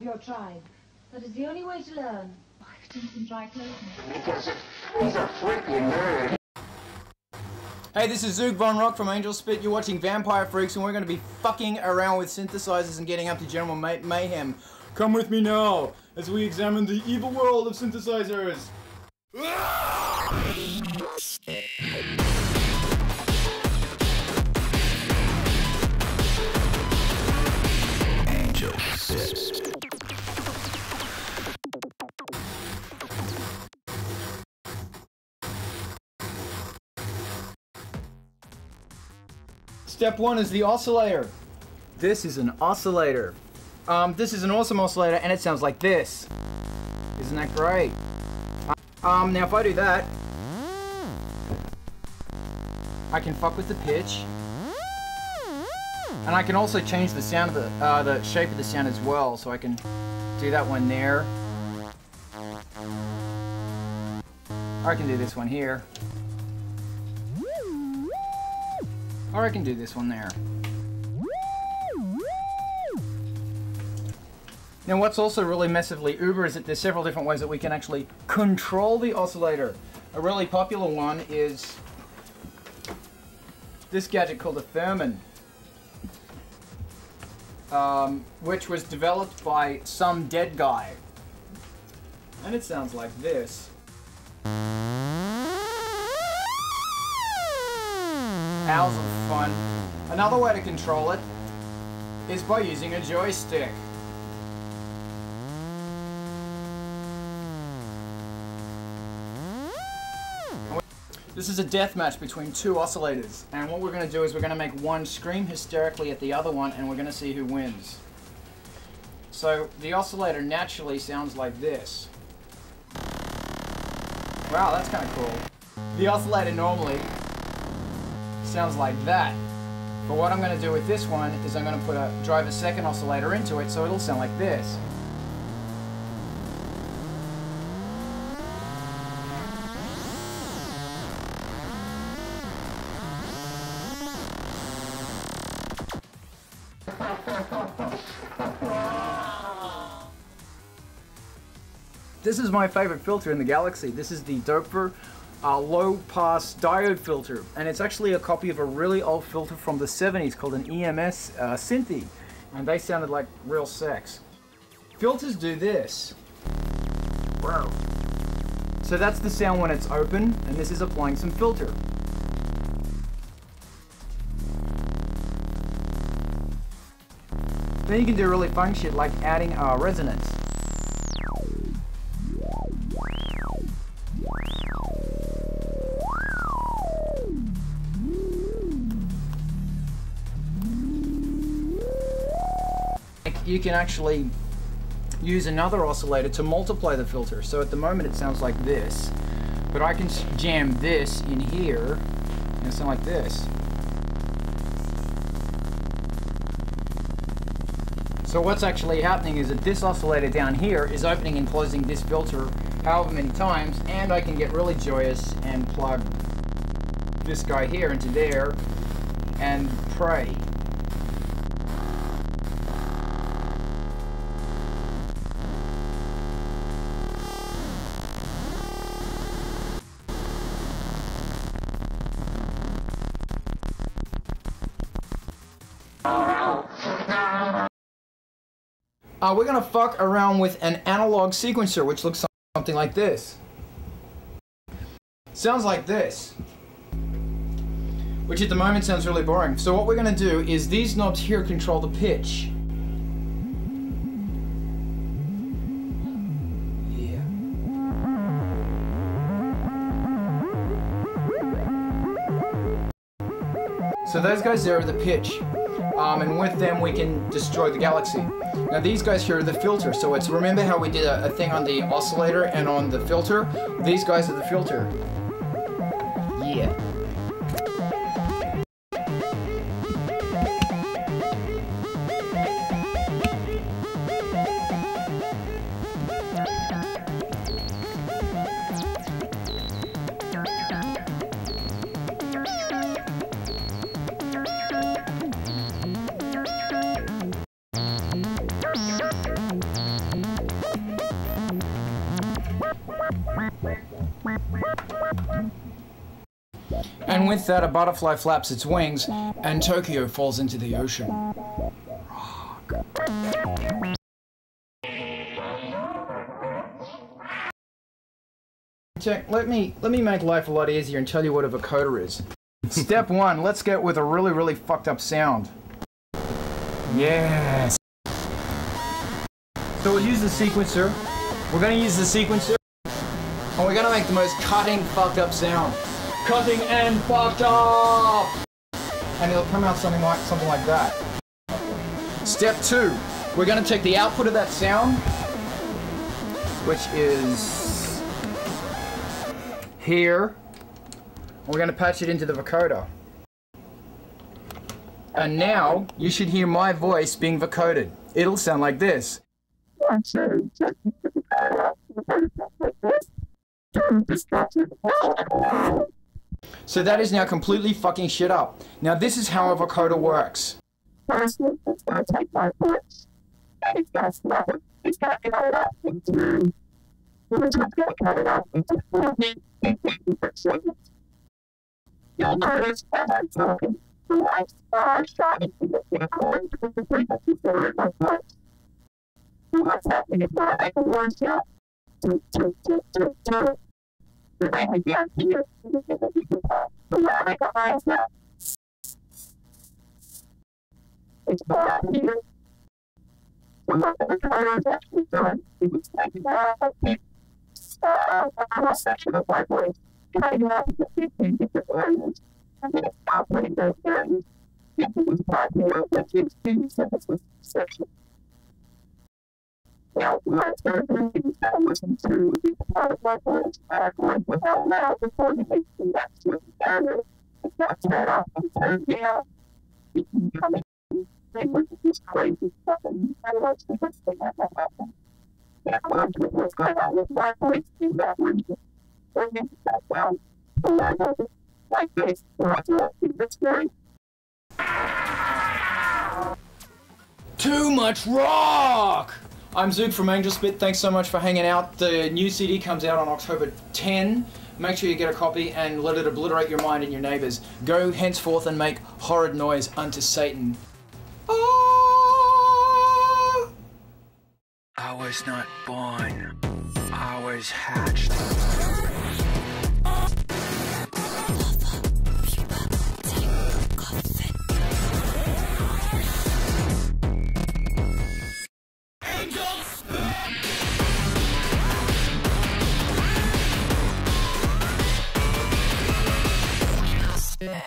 your tribe. That is the only way to learn. I've done some dry clothing. Because he's a freaking nerd. Hey, this is Zoog Von Rock from Angelspit. You're watching Vampire Freaks, and we're going to be fucking around with synthesizers and getting up to general mayhem. Come with me now, as we examine the evil world of synthesizers. Step one is the oscillator. This is an oscillator. This is an awesome oscillator, and it sounds like this. Isn't that great? Now if I do that, I can fuck with the pitch, and I can also change the sound of the shape of the sound as well. So I can do that one there. Or I can do this one here. Or I can do this one there. Now what's also really massively uber is that there's several different ways that we can actually control the oscillator. A really popular one is this gadget called a Theremin, which was developed by some dead guy. And it sounds like this. Hours of fun. Another way to control it is by using a joystick. This is a death match between two oscillators, and what we're going to do is we're going to make one scream hysterically at the other one, and we're going to see who wins. So the oscillator naturally sounds like this. Wow, that's kind of cool. The oscillator normally sounds like that. But what I'm going to do with this one is I'm going to drive a second oscillator into it, so it'll sound like this. This is my favorite filter in the galaxy. This is the Doepfer low-pass diode filter, and it's actually a copy of a really old filter from the 70s called an EMS Synthy, and they sounded like real sex. Filters do this. Wow. So that's the sound when it's open, and this is applying some filter. Then you can do really fun shit like adding resonance. You can actually use another oscillator to multiply the filter. So at the moment it sounds like this, but I can jam this in here and it sounds like this. So what's actually happening is that this oscillator down here is opening and closing this filter however many times, and I can get really joyous and plug this guy here into there and pray. We're gonna fuck around with an analog sequencer, which looks something like this. Sounds like this, which at the moment sounds really boring. So what we're gonna do is these knobs here control the pitch. Yeah. So those guys there are the pitch. And with them we can destroy the galaxy. Now these guys here are the filter, so it's, remember how we did a thing on the oscillator and on the filter? These guys are the filter. Yeah. And with that, a butterfly flaps its wings, and Tokyo falls into the ocean. Check, let me make life a lot easier and tell you what a vocoder is. Step 1, let's get with a really fucked up sound. Yes. So we'll use the sequencer. We're gonna use the sequencer, and we're gonna make the most cutting, fucked up sound. Cutting and fucked up! And it'll come out something like that. Step 2, we're gonna take the output of that sound, which is here, and we're gonna patch it into the vocoder. And now, you should hear my voice being vocoded. It'll sound like this. So that is now completely fucking shit up. Now this is how a vocoder works. Too much rock! I'm Zoog from Angelspit. Thanks so much for hanging out. The new CD comes out on October 10. Make sure you get a copy and let it obliterate your mind and your neighbors. Go henceforth and make horrid noise unto Satan. Oh! I was not born. I was hatched. Yeah.